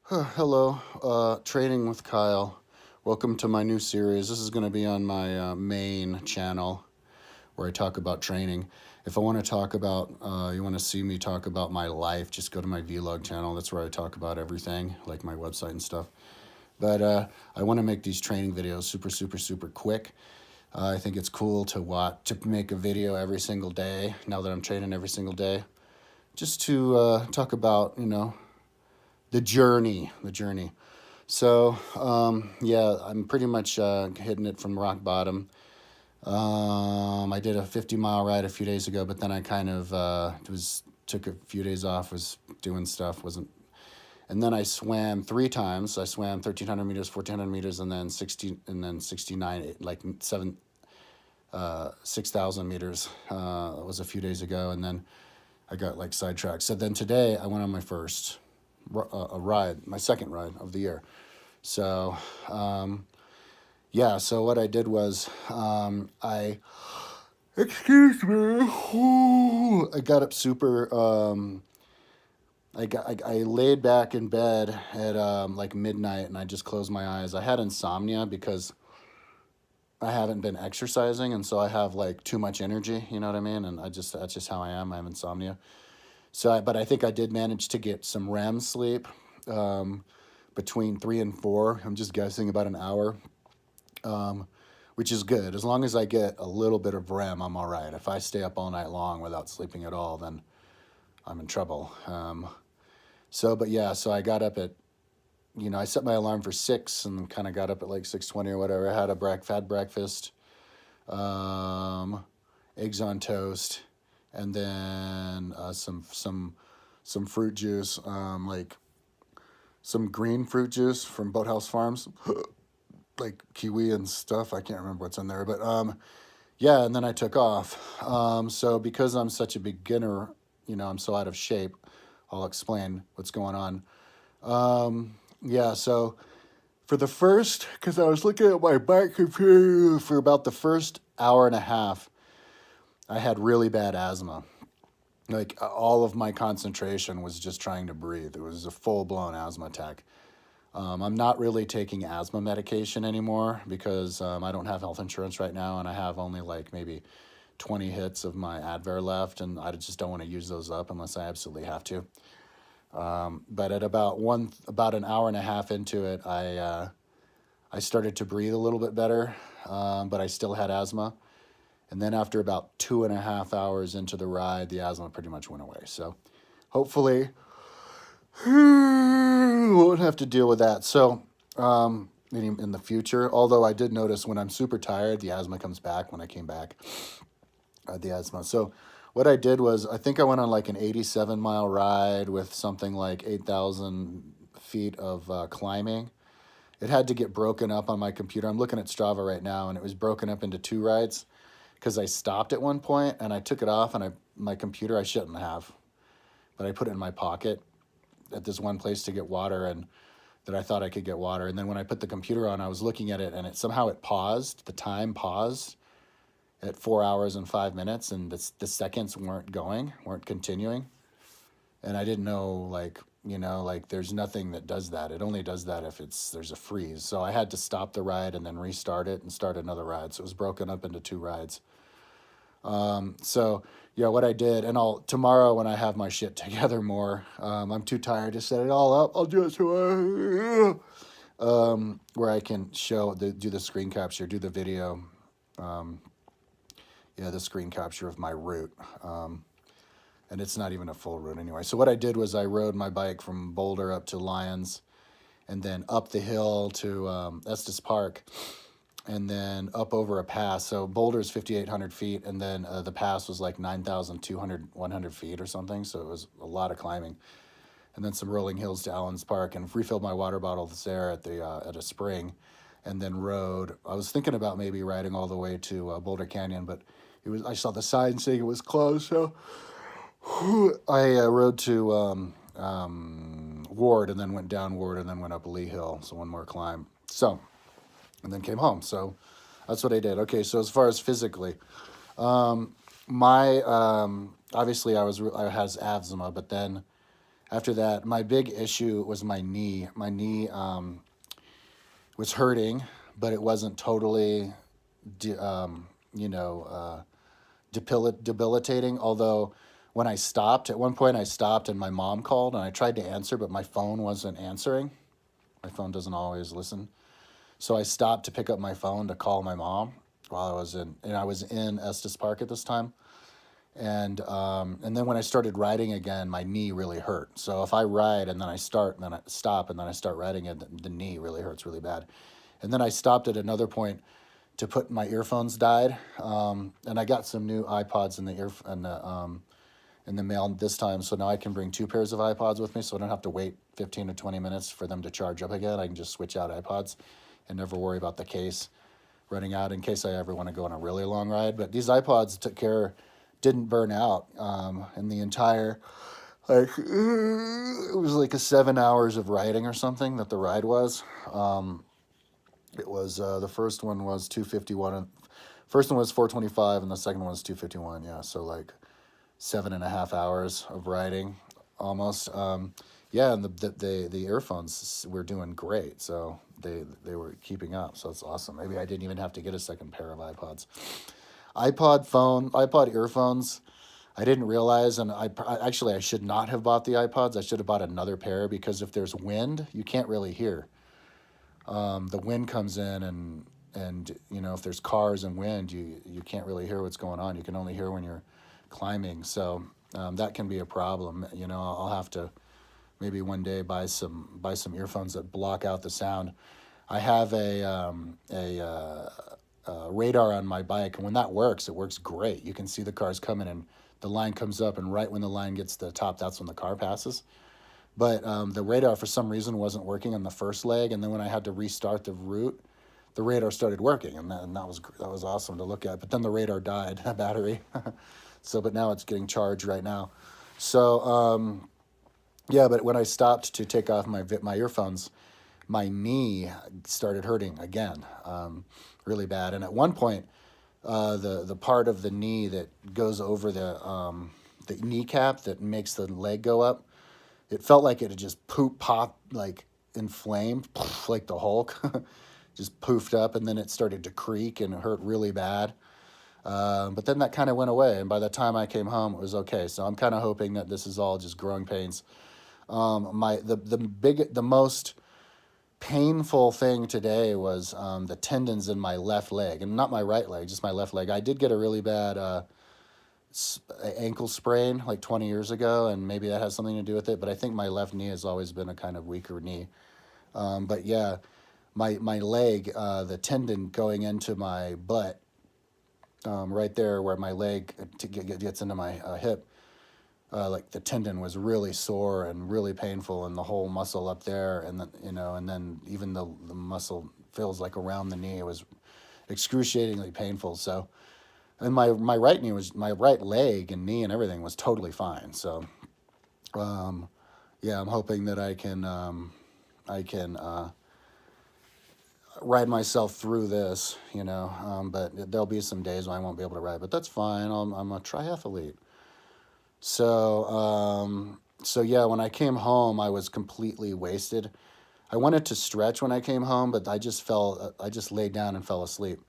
Hello, Training with Kyle. Welcome to my new series. This is going to be on my main channel where I talk about training. If I want to talk about, you want to see me talk about my life, just go to my vlog channel. That's where I talk about everything, like my website and stuff. But I want to make these training videos super, super, super quick. I think it's cool to make a video every single day now that I'm training every single day, just to talk about, the journey. So, yeah, I'm pretty much hitting it from rock bottom. I did a 50-mile ride a few days ago, but then I kind of took a few days off, was doing stuff, wasn't. And then I swam 3 times. I swam 1,300 meters, 1,400 meters, and then 69, like 6,000 meters. It was a few days ago, and then I got like sidetracked. So then today I went on my first a ride, my second ride of the year. So, yeah, so what I did was, excuse me, I got up super, I laid back in bed at like midnight and I just closed my eyes. I had insomnia because I haven't been exercising, and so I have like too much energy, you know what I mean? And that's just how I am. I have insomnia. But I think I did manage to get some REM sleep, um, between 3 and 4. I'm just guessing about an hour, um, which is good. As long as I get a little bit of REM, I'm all right. If I stay up all night long without sleeping at all, then I'm in trouble. But yeah, so I got up at, I set my alarm for 6 and kind of got up at like 6:20 or whatever. I had breakfast, um, eggs on toast, and then some fruit juice, like some green fruit juice from Boathouse Farms, like kiwi and stuff. I can't remember what's in there, but yeah. And then I took off. So because I'm such a beginner, I'm so out of shape. I'll explain what's going on. Yeah. So because I was looking at my bike computer for about the first hour and a half, I had really bad asthma. Like all of my concentration was just trying to breathe. It was a full blown asthma attack. I'm not really taking asthma medication anymore because I don't have health insurance right now, and I have only like maybe 20 hits of my Advair left, and I just don't want to use those up unless I absolutely have to. But at about an hour and a half into it, I started to breathe a little bit better, but I still had asthma. And then after about 2.5 hours into the ride, the asthma pretty much went away. So hopefully won't have to deal with that. So in the future, although I did notice when I'm super tired, the asthma comes back. When I came back, the asthma. So what I did was, I think I went on like an 87-mile ride with something like 8,000 feet of climbing. It had to get broken up on my computer. I'm looking at Strava right now, and it was broken up into 2 rides because I stopped at one point and I took it off, and my computer, I shouldn't have, but I put it in my pocket at this one place to get water, and that I thought I could get water. And then when I put the computer on, I was looking at it, and it paused. The time paused at 4 hours and 5 minutes, and the seconds weren't continuing. And I didn't know, like there's nothing that does that. It only does that if there's a freeze. So I had to stop the ride and then restart it and start another ride. So it was broken up into 2 rides. So yeah, what I did, and tomorrow when I have my shit together more, I'm too tired to set it all up. I'll do it tomorrow, where I can do the screen capture, do the video, yeah, the screen capture of my route. And it's not even a full route anyway. So what I did was I rode my bike from Boulder up to Lyons, and then up the hill to Estes Park, and then up over a pass. So Boulder's 5,800 feet, and then the pass was like 9,100 feet or something. So it was a lot of climbing, and then some rolling hills to Allen's Park, and refilled my water bottles there at a spring, and then rode. I was thinking about maybe riding all the way to Boulder Canyon, but I saw the sign saying it was closed, so I rode to Ward, and then went down Ward, and then went up Lee Hill. So one more climb. So, and then came home. So that's what I did. Okay, so as far as physically, my obviously I has asthma, but then After that, my big issue was my knee. My knee was hurting, but it wasn't totally, de- um, you know, debilitating. Although when I stopped, at one point I stopped and my mom called and I tried to answer, but my phone wasn't answering. My phone doesn't always listen. So I stopped to pick up my phone to call my mom while I was in Estes Park at this time. And then when I started riding again, my knee really hurt. So if I ride and then I start and then I stop and then I start riding it, the knee really hurts really bad. And then I stopped at another point to put my earphones died, and I got some new iPods in the mail this time. So now I can bring two pairs of iPods with me, so I don't have to wait 15 to 20 minutes for them to charge up again. I can just switch out iPods and never worry about the case running out in case I ever want to go on a really long ride. But these iPods didn't burn out in the entire, like, it was like a 7 hours of riding or something that the ride was. It was the first one was 251, and first one was 425, and the second one was 251. Yeah, so like 7.5 hours of riding, almost. Yeah, and the earphones were doing great, so they were keeping up. So it's awesome. Maybe I didn't even have to get a second pair of iPod earphones. I didn't realize, and actually I should not have bought the iPods. I should have bought another pair because if there's wind, you can't really hear. The wind comes in, and if there's cars and wind, you can't really hear what's going on. You can only hear when you're climbing, so that can be a problem. I'll have to maybe one day buy some earphones that block out the sound. I have a radar on my bike, and when that works, it works great. You can see the cars coming, and the line comes up, and right when the line gets to the top, that's when the car passes. But the radar, for some reason, wasn't working on the first leg, and then when I had to restart the route, the radar started working, and that was awesome to look at. But then the radar died, battery. So, but now it's getting charged right now. So, yeah. But when I stopped to take off my earphones, my knee started hurting again, really bad. And at one point, the part of the knee that goes over the kneecap that makes the leg go up, it felt like it had just popped, like inflamed, like the Hulk, just poofed up, and then it started to creak and it hurt really bad. But then that kind of went away, and by the time I came home, it was okay. So I'm kind of hoping that this is all just growing pains. The most painful thing today was the tendons in my left leg, and not my right leg, just my left leg. I did get a really bad ankle sprain like 20 years ago, and maybe that has something to do with it, but I think my left knee has always been a kind of weaker knee. But yeah, my leg, the tendon going into my butt, right there where my leg gets into my hip, like the tendon was really sore and really painful, and the whole muscle up there, and then even the muscle feels like around the knee. It was excruciatingly painful. So, and my right leg and knee and everything was totally fine. So, yeah, I'm hoping that I can ride myself through this, but there'll be some days when I won't be able to ride, but that's fine. I'm a triathlete. So yeah, when I came home, I was completely wasted. I wanted to stretch when I came home, but I just laid down and fell asleep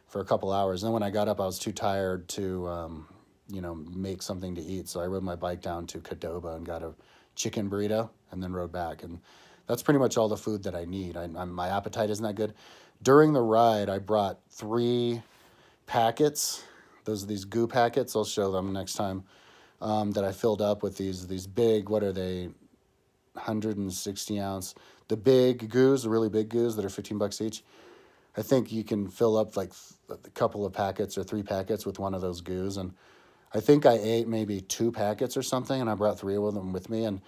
for a couple hours. And then when I got up, I was too tired to, make something to eat. So I rode my bike down to Qdoba and got a chicken burrito and then rode back. And that's pretty much all the food that I need. My appetite isn't that good. During the ride, I brought 3 packets. Those are these goo packets. I'll show them next time. That I filled up with these big, what are they, 160 ounce, the big goos, the really big goos that are $15 each. I think you can fill up like a couple of packets or 3 packets with one of those goos, and I think I ate maybe 2 packets or something, and I brought 3 of them with me, and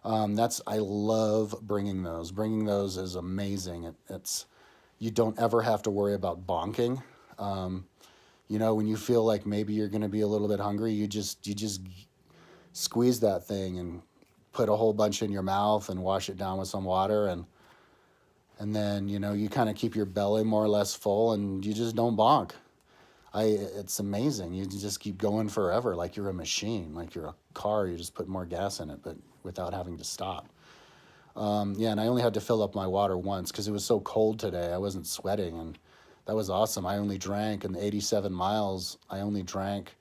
I love bringing those. Bringing those is amazing. It's you don't ever have to worry about bonking. When you feel like maybe you're going to be a little bit hungry, you just squeeze that thing and put a whole bunch in your mouth and wash it down with some water, and then you kind of keep your belly more or less full, and you just don't bonk. It's amazing. You just keep going forever, like you're a machine, like you're a car. You just put more gas in it, but without having to stop. Yeah, and I only had to fill up my water once because it was so cold today. I wasn't sweating, and that was awesome. I only drank, in the 87 miles, I only drank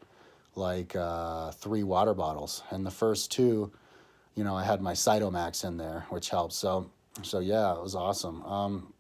like 3 water bottles. And the first two, you know, I had my Cytomax in there, which helped. So yeah, it was awesome.